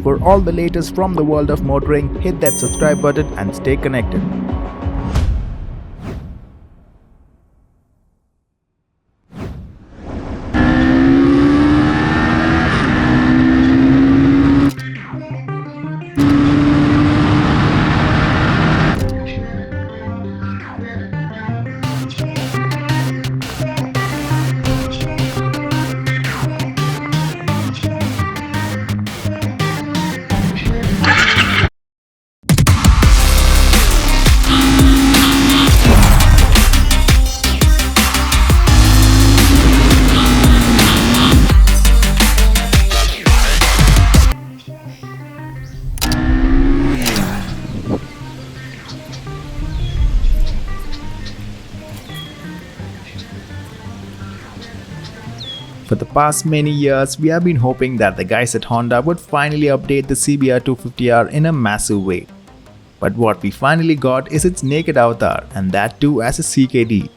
For all the latest from the world of motoring, hit that subscribe button and stay connected. For the past many years, we have been hoping that the guys at Honda would finally update the CBR250R in a massive way. But what we finally got is its naked avatar, and that too as a CKD.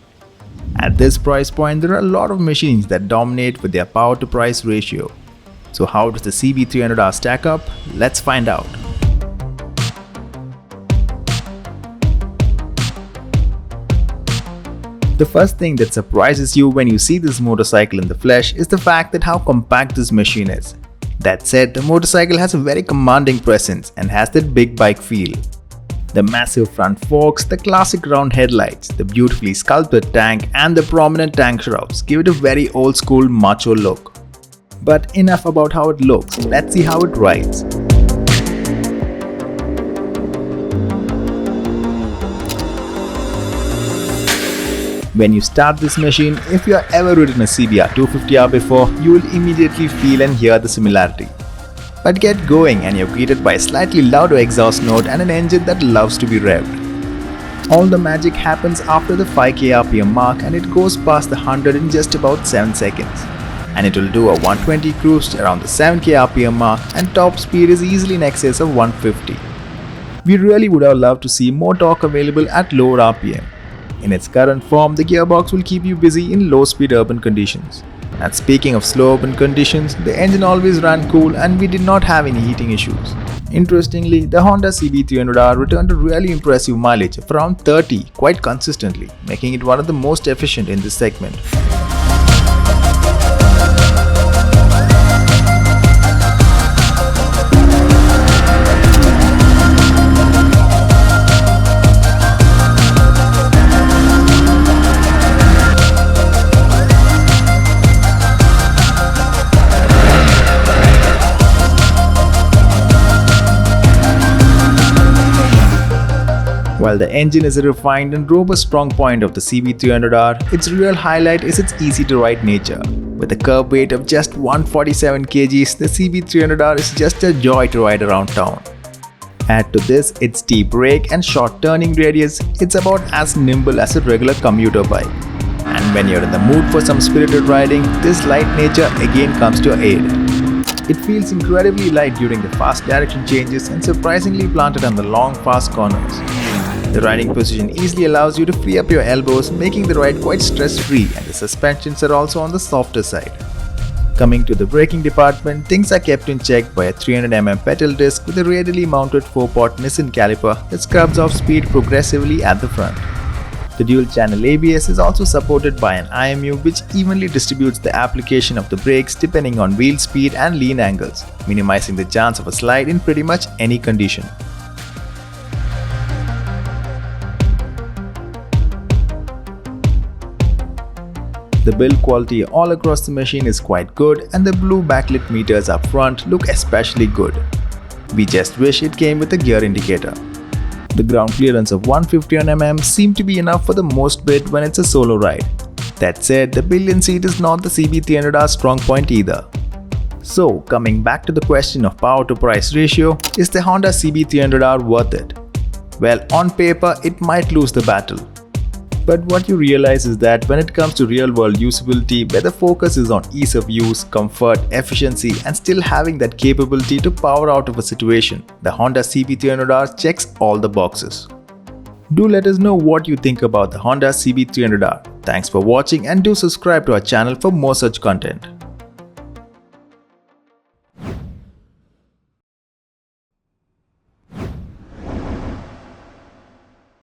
At this price point, there are a lot of machines that dominate with their power to price ratio. So how does the CB300R stack up? Let's find out. The first thing that surprises you when you see this motorcycle in the flesh is the fact that how compact this machine is. That said, the motorcycle has a very commanding presence and has that big bike feel. The massive front forks, the classic round headlights, the beautifully sculpted tank and the prominent tank shrouds give it a very old school macho look. But enough about how it looks, let's see how it rides. When you start this machine, if you have ever ridden a CBR250R before, you will immediately feel and hear the similarity. But get going and you're greeted by a slightly louder exhaust note and an engine that loves to be revved. All the magic happens after the 5k RPM mark and it goes past the 100 in just about 7 seconds. And it will do a 120 cruise around the 7k RPM mark and top speed is easily in excess of 150. We really would have loved to see more torque available at lower RPM. In its current form, the gearbox will keep you busy in low-speed urban conditions. And speaking of slow urban conditions, the engine always ran cool and we did not have any heating issues. Interestingly, the Honda CB300R returned a really impressive mileage of around 30 quite consistently, making it one of the most efficient in this segment. While the engine is a refined and robust strong point of the CB300R, its real highlight is its easy-to-ride nature. With a curb weight of just 147 kgs, the CB300R is just a joy to ride around town. Add to this its steep brake and short turning radius, it's about as nimble as a regular commuter bike. And when you're in the mood for some spirited riding, this light nature again comes to your aid. It feels incredibly light during the fast direction changes and surprisingly planted on the long fast corners. The riding position easily allows you to free up your elbows, making the ride quite stress-free, and the suspensions are also on the softer side. Coming to the braking department, things are kept in check by a 300mm pedal disc with a radially mounted 4-pot Nissan caliper that scrubs off speed progressively at the front. The dual-channel ABS is also supported by an IMU which evenly distributes the application of the brakes depending on wheel speed and lean angles, minimizing the chance of a slide in pretty much any condition. The build quality all across the machine is quite good and the blue backlit meters up front look especially good. We just wish it came with a gear indicator. The ground clearance of 150mm seemed to be enough for the most bit when it's a solo ride. That said, the pillion seat is not the CB300R's strong point either. So, coming back to the question of power to price ratio, is the Honda CB300R worth it? Well, on paper, it might lose the battle. But what you realize is that when it comes to real-world usability, where the focus is on ease of use, comfort, efficiency, and still having that capability to power out of a situation, the Honda CB300R checks all the boxes. Do let us know what you think about the Honda CB300R. Thanks for watching and do subscribe to our channel for more such content.